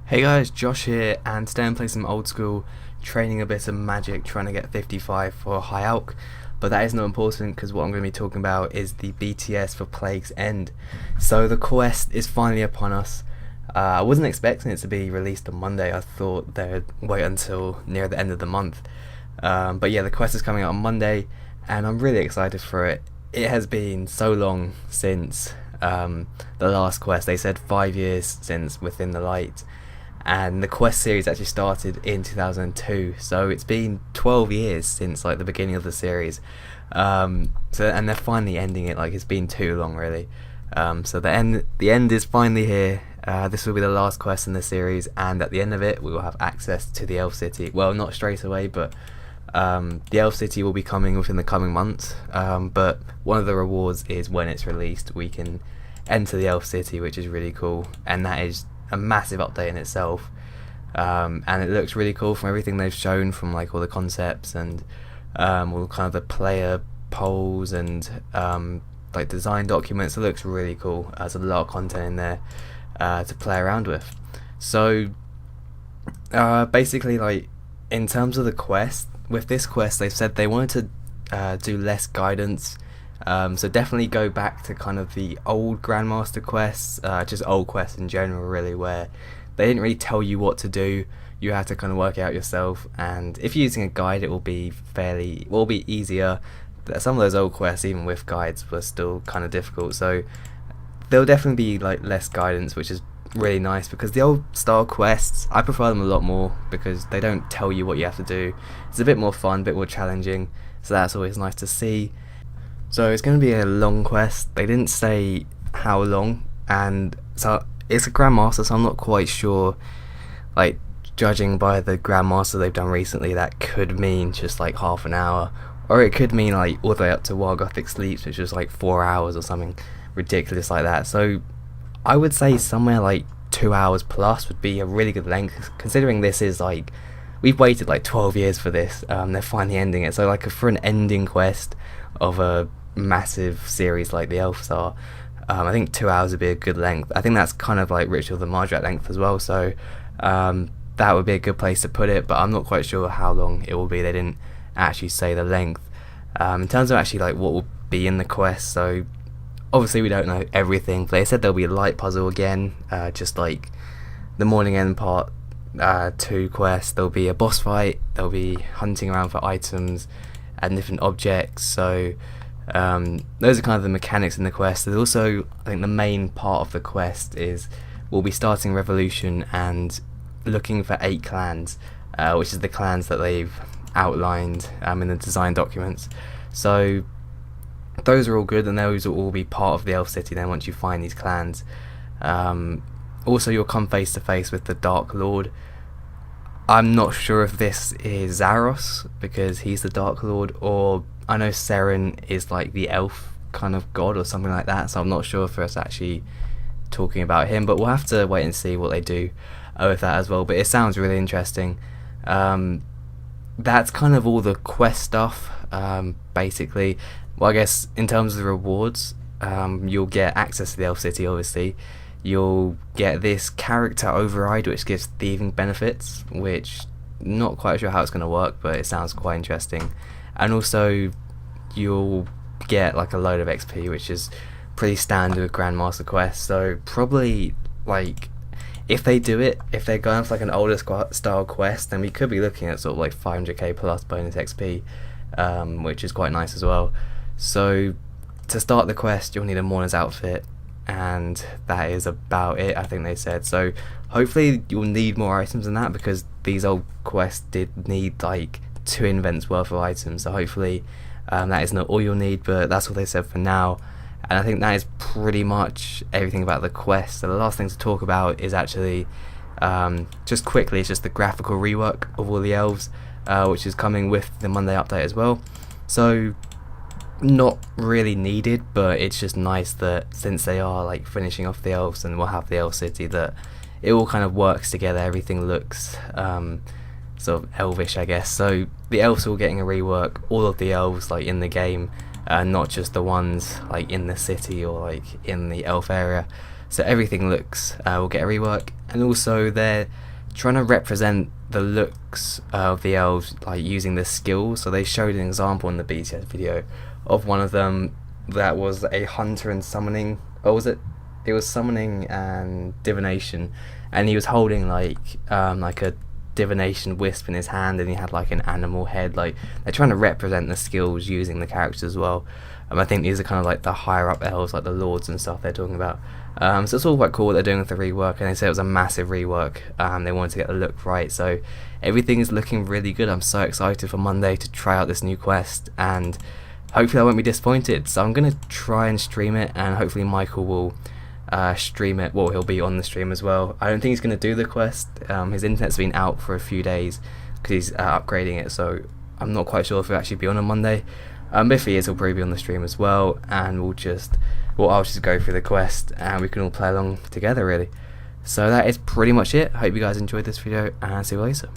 Hey guys, Josh here, and today I'm playing some old school, training a bit of magic, trying to get 55 for high alch. But that is not important because what I'm going to be talking about is the BTS for Plague's End. So the quest is finally upon us. I wasn't expecting it to be released on Monday. I thought they'd wait until near the end of the month. But yeah, the quest is coming out on Monday, and I'm really excited for it. It has been so long since the last quest. They said 5 years since Within the Light, and the quest series actually started in 2002, so it's been 12 years since like the beginning of the series. And they're finally ending it. Like, it's been too long, really. So the end is finally here. This will be the last quest in the series, and at the end of it we will have access to the Elf City. Well, not straight away, but the Elf City will be coming within the coming months. But one of the rewards is when it's released we can enter the Elf City, which is really cool, and that is a massive update in itself. And it looks really cool from everything they've shown, from like all the concepts and all kind of the player polls and like design documents. It looks really cool. There's a lot of content in there to play around with. So basically, like, in terms of the quest, with this quest they've said they wanted to do less guidance. So definitely go back to kind of the old Grandmaster quests, just old quests in general, really, where they didn't really tell you what to do. You had to kind of work it out yourself, and if you're using a guide it will be easier. But some of those old quests, even with guides, were still kind of difficult, so there'll definitely be like less guidance, which is really nice, because the old style quests, I prefer them a lot more because they don't tell you what you have to do. It's a bit more fun, a bit more challenging, so that's always nice to see. So it's going to be a long quest. They didn't say how long, and so it's a Grandmaster, so I'm not quite sure. Like, judging by the Grandmaster they've done recently, that could mean just like half an hour, or it could mean like all the way up to Wild Gothic Sleeps, which is like 4 hours or something ridiculous like that. So I would say somewhere like 2 hours plus would be a really good length, considering this is like, we've waited like 12 years for this. They're finally ending it, so like for an ending quest of a massive series like the Elves are, I think 2 hours would be a good length. I think that's kind of like Ritual of the Marjack length as well, so that would be a good place to put it, but I'm not quite sure how long it will be. They didn't actually say the length. In terms of actually like what will be in the quest, so obviously we don't know everything, but they said there'll be a light puzzle again, just like the Morning End Part 2 quest. There'll be a boss fight, there'll be hunting around for items and different objects. So those are kind of the mechanics in the quest. There's also, I think the main part of the quest is we'll be starting Revolution and looking for 8 clans, which is the clans that they've outlined in the design documents. So those are all good, and those will all be part of the Elf City then once you find these clans. Also, you'll come face to face with the Dark Lord. I'm not sure if this is Zaros, because he's the Dark Lord, or I know Seren is like the elf kind of god or something like that, so I'm not sure if it's actually talking about him, but we'll have to wait and see what they do with that as well. But it sounds really interesting. That's kind of all the quest stuff, basically. Well, I guess in terms of the rewards, you'll get access to the Elf City, obviously. You'll get this character override, which gives thieving benefits, which not quite sure how it's going to work, but it sounds quite interesting. And also you'll get like a load of XP, which is pretty standard with Grandmaster quests. So probably, like, if they do it, if they're going for like an older style quest, then we could be looking at sort of like 500k plus bonus XP, which is quite nice as well. So to start the quest you'll need a mourner's outfit, and that is about it, I think they said. So hopefully you'll need more items than that, because these old quests did need like 2 invents worth of items, so hopefully that is not all you'll need, but that's what they said for now. And I think that is pretty much everything about the quest. So the last thing to talk about is actually just quickly, it's just the graphical rework of all the elves, which is coming with the Monday update as well. So not really needed, but it's just nice that since they are like finishing off the elves and we'll have the Elf City, that it all kind of works together. Everything looks sort of elvish, I guess. So the elves are all getting a rework, all of the elves like in the game, not just the ones like in the city or like in the elf area. So everything looks will get a rework, and also they're trying to represent the looks of the elves, like using the skills. So they showed an example in the BTS video of one of them that was a hunter and summoning, or was it? It was summoning and divination, and he was holding like a divination wisp in his hand, and he had like an animal head. Like, they're trying to represent the skills using the characters as well. I think these are kind of like the higher up elves, like the lords and stuff they're talking about. So it's all quite cool what they're doing with the rework, and they said it was a massive rework. They wanted to get the look right, so everything is looking really good. I'm so excited for Monday to try out this new quest, and hopefully I won't be disappointed. So I'm going to try and stream it, and hopefully Michael will stream it. Well, he'll be on the stream as well. I don't think he's going to do the quest. His internet's been out for a few days because he's upgrading it, so I'm not quite sure if he'll actually be on Monday. But if he is, he'll probably be on the stream as well, and I'll just go through the quest and we can all play along together, really. So that is pretty much it. Hope you guys enjoyed this video, and see you later.